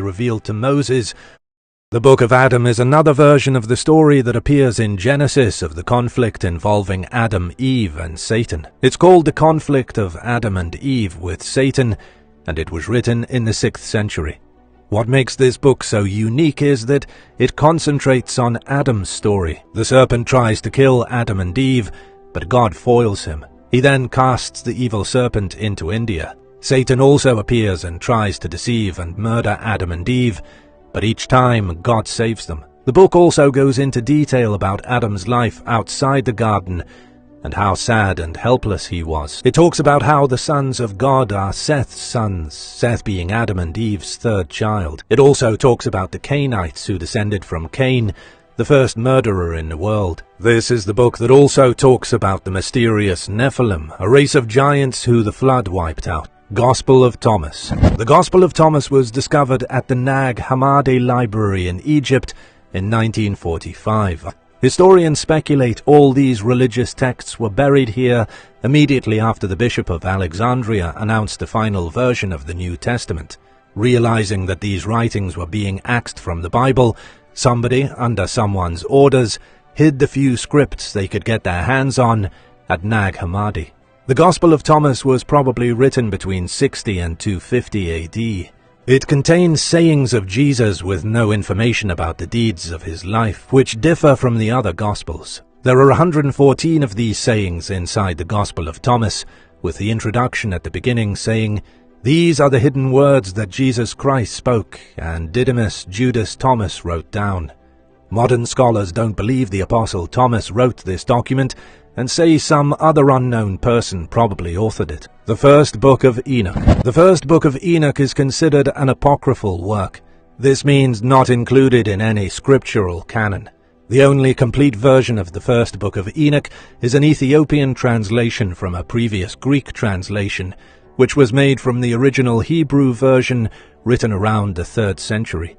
revealed to Moses. The Book of Adam is another version of the story that appears in Genesis of the conflict involving Adam, Eve, and Satan. It's called the conflict of Adam and Eve with Satan, and it was written in the 6th century. What makes this book so unique is that it concentrates on Adam's story. The serpent tries to kill Adam and Eve, but God foils him. He then casts the evil serpent into India. Satan also appears and tries to deceive and murder Adam and Eve, but each time God saves them. The book also goes into detail about Adam's life outside the garden and how sad and helpless he was. It talks about how the sons of God are Seth's sons, Seth being Adam and Eve's third child. It also talks about the Cainites who descended from Cain, the first murderer in the world. This is the book that also talks about the mysterious Nephilim, a race of giants who the flood wiped out. Gospel of Thomas. The Gospel of Thomas was discovered at the Nag Hammadi Library in Egypt in 1945. Historians speculate all these religious texts were buried here immediately after the Bishop of Alexandria announced the final version of the New Testament. Realizing that these writings were being axed from the Bible, somebody, under someone's orders, hid the few scripts they could get their hands on at Nag Hammadi. The Gospel of Thomas was probably written between 60 and 250 AD. It contains sayings of Jesus with no information about the deeds of his life, which differ from the other Gospels. There are 114 of these sayings inside the Gospel of Thomas, with the introduction at the beginning saying, "These are the hidden words that Jesus Christ spoke, and Didymus Judas Thomas wrote down." Modern scholars don't believe the Apostle Thomas wrote this document, and say some other unknown person probably authored it. The First Book of Enoch. The First Book of Enoch is considered an apocryphal work. This means not included in any scriptural canon. The only complete version of the First Book of Enoch is an Ethiopian translation from a previous Greek translation, which was made from the original Hebrew version written around the 3rd century.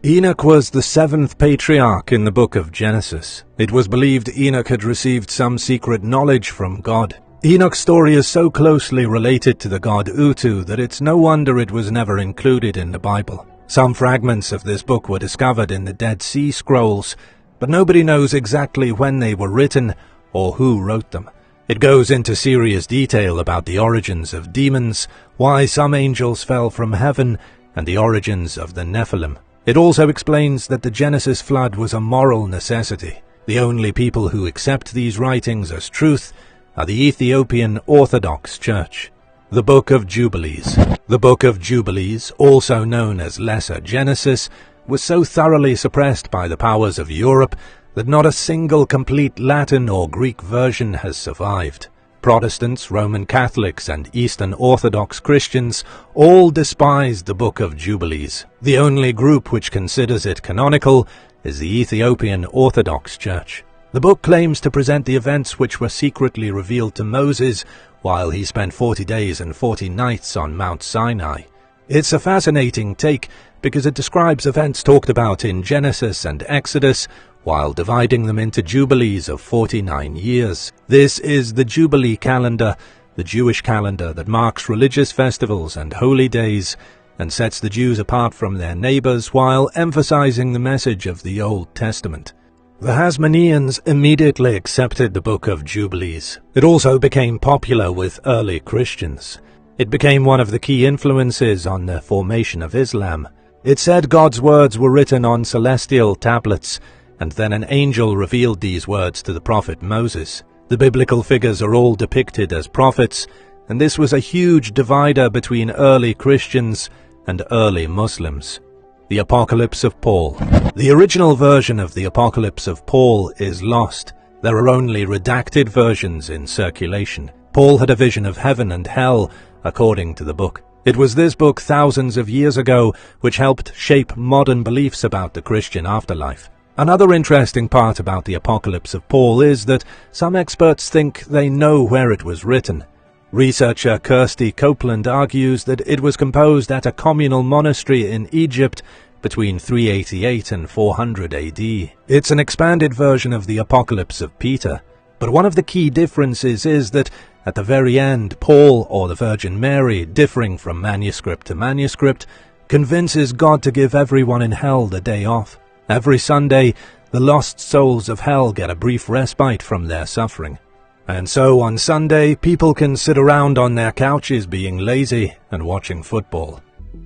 Enoch was the 7th patriarch in the book of Genesis. It was believed Enoch had received some secret knowledge from God. Enoch's story is so closely related to the god Utu that it's no wonder it was never included in the Bible. Some fragments of this book were discovered in the Dead Sea Scrolls, but nobody knows exactly when they were written or who wrote them. It goes into serious detail about the origins of demons, why some angels fell from heaven, and the origins of the Nephilim. It also explains that the Genesis flood was a moral necessity. The only people who accept these writings as truth are the Ethiopian Orthodox Church. The Book of Jubilees. The Book of Jubilees, also known as Lesser Genesis, was so thoroughly suppressed by the powers of Europe that not a single complete Latin or Greek version has survived. Protestants, Roman Catholics, and Eastern Orthodox Christians all despise the Book of Jubilees. The only group which considers it canonical is the Ethiopian Orthodox Church. The book claims to present the events which were secretly revealed to Moses while he spent 40 days and 40 nights on Mount Sinai. It's a fascinating take because it describes events talked about in Genesis and Exodus while dividing them into jubilees of 49 years. This is the Jubilee calendar, the Jewish calendar that marks religious festivals and holy days and sets the Jews apart from their neighbors while emphasizing the message of the Old Testament. The Hasmoneans immediately accepted the Book of Jubilees. It also became popular with early Christians. It became one of the key influences on the formation of Islam. It said God's words were written on celestial tablets, and then an angel revealed these words to the prophet Moses. The biblical figures are all depicted as prophets, and this was a huge divider between early Christians and early Muslims. The Apocalypse of Paul. The original version of the Apocalypse of Paul is lost. There are only redacted versions in circulation. Paul had a vision of heaven and hell, according to the book. It was this book thousands of years ago which helped shape modern beliefs about the Christian afterlife. Another interesting part about the Apocalypse of Paul is that some experts think they know where it was written. Researcher Kirsty Copeland argues that it was composed at a communal monastery in Egypt between 388 and 400 AD. It's an expanded version of the Apocalypse of Peter, but one of the key differences is that at the very end, Paul or the Virgin Mary, differing from manuscript to manuscript, convinces God to give everyone in hell the day off. Every Sunday, the lost souls of hell get a brief respite from their suffering. And so on Sunday, people can sit around on their couches being lazy and watching football.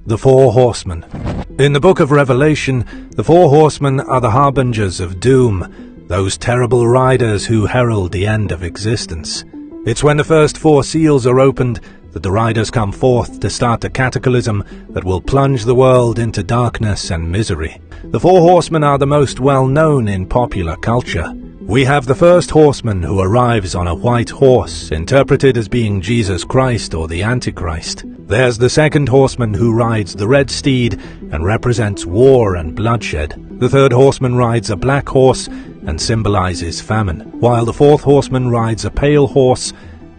The Four Horsemen. In the book of Revelation, the Four Horsemen are the harbingers of doom, those terrible riders who herald the end of existence. It's when the first four seals are opened that the riders come forth to start a cataclysm that will plunge the world into darkness and misery. The Four Horsemen are the most well-known in popular culture. We have the first horseman who arrives on a white horse, interpreted as being Jesus Christ or the Antichrist. There's the second horseman who rides the red steed and represents war and bloodshed. The third horseman rides a black horse and symbolizes famine, while the fourth horseman rides a pale horse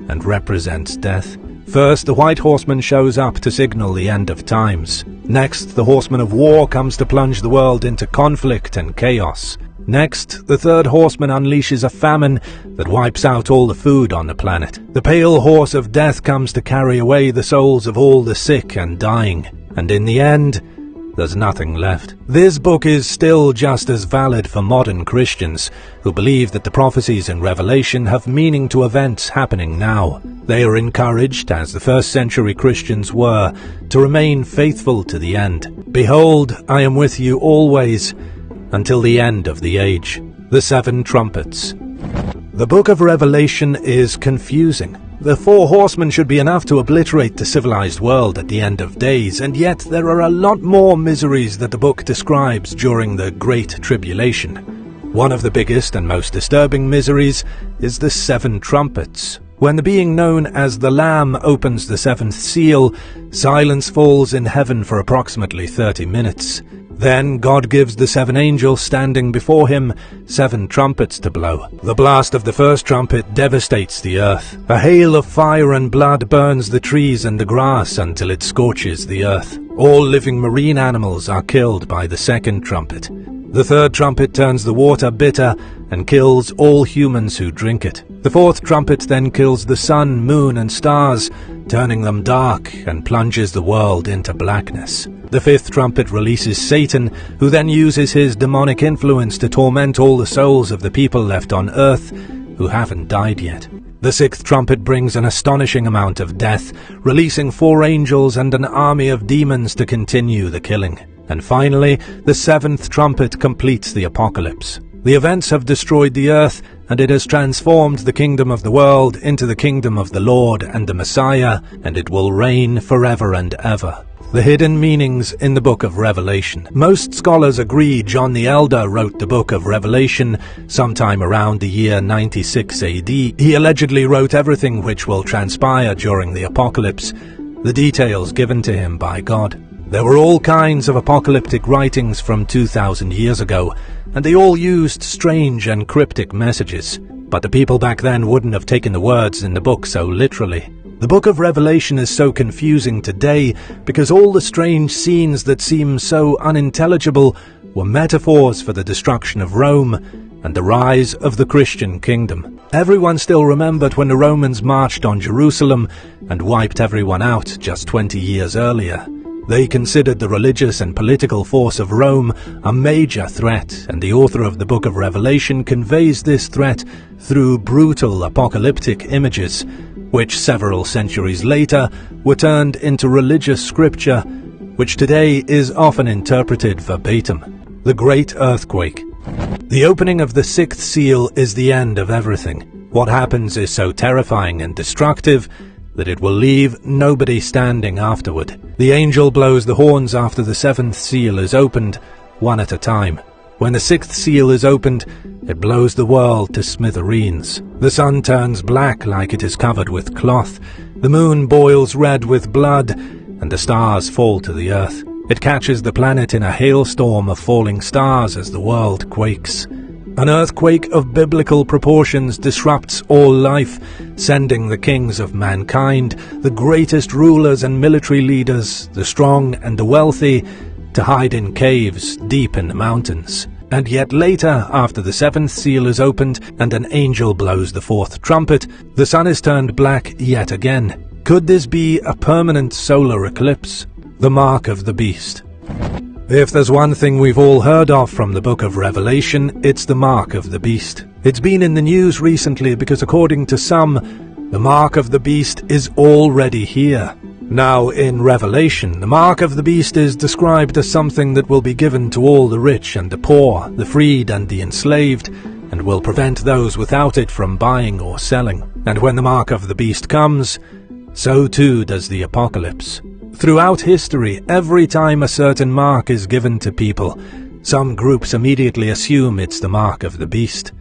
and represents death. First, the white horseman shows up to signal the end of times. Next, the horseman of war comes to plunge the world into conflict and chaos. Next, the third horseman unleashes a famine that wipes out all the food on the planet. The pale horse of death comes to carry away the souls of all the sick and dying. And in the end, there's nothing left. This book is still just as valid for modern Christians who believe that the prophecies in Revelation have meaning to events happening now. They are encouraged, as the first century Christians were, to remain faithful to the end. Behold, I am with you always, until the end of the age. The Seven Trumpets. The book of Revelation is confusing. The Four Horsemen should be enough to obliterate the civilized world at the end of days, and yet there are a lot more miseries that the book describes during the Great Tribulation. One of the biggest and most disturbing miseries is the Seven Trumpets. When the being known as the Lamb opens the seventh seal, silence falls in heaven for approximately 30 minutes. Then God gives the seven angels standing before him 7 trumpets to blow. The blast of the first trumpet devastates the earth. A hail of fire and blood burns the trees and the grass until it scorches the earth. All living marine animals are killed by the second trumpet. The third trumpet turns the water bitter and kills all humans who drink it. The fourth trumpet then kills the sun, moon, and stars, turning them dark and plunges the world into blackness. The fifth trumpet releases Satan, who then uses his demonic influence to torment all the souls of the people left on earth who haven't died yet. The sixth trumpet brings an astonishing amount of death, releasing 4 angels and an army of demons to continue the killing. And finally, the seventh trumpet completes the apocalypse. The events have destroyed the earth, and it has transformed the kingdom of the world into the kingdom of the Lord and the Messiah, and it will reign forever and ever. The hidden meanings in the book of Revelation. Most scholars agree John the Elder wrote the book of Revelation sometime around the year 96 AD. He allegedly wrote everything which will transpire during the apocalypse, the details given to him by God. There were all kinds of apocalyptic writings from 2,000 years ago, and they all used strange and cryptic messages. But the people back then wouldn't have taken the words in the book so literally. The book of Revelation is so confusing today because all the strange scenes that seem so unintelligible were metaphors for the destruction of Rome and the rise of the Christian kingdom. Everyone still remembered when the Romans marched on Jerusalem and wiped everyone out just 20 years earlier. They considered the religious and political force of Rome a major threat, and the author of the book of Revelation conveys this threat through brutal apocalyptic images, which several centuries later were turned into religious scripture, which today is often interpreted verbatim. The Great Earthquake. The opening of the 6th seal is the end of everything. What happens is so terrifying and destructive that it will leave nobody standing afterward. The angel blows the horns after the 7th seal is opened, one at a time. When the 6th seal is opened, it blows the world to smithereens. The sun turns black like it is covered with cloth. The moon boils red with blood, and the stars fall to the earth. It catches the planet in a hailstorm of falling stars as the world quakes. An earthquake of biblical proportions disrupts all life, sending the kings of mankind, the greatest rulers and military leaders, the strong and the wealthy, to hide in caves deep in the mountains. And yet later, after the 7th seal is opened and an angel blows the 4th trumpet, the sun is turned black yet again. Could this be a permanent solar eclipse? the mark of the beast. If there's one thing we've all heard of from the book of Revelation, it's the mark of the beast. It's been in the news recently because according to some, the mark of the beast is already here. Now, in Revelation, the mark of the beast is described as something that will be given to all the rich and the poor, the freed and the enslaved, and will prevent those without it from buying or selling. And when the mark of the beast comes, so too does the apocalypse. Throughout history, every time a certain mark is given to people, some groups immediately assume it's the mark of the beast.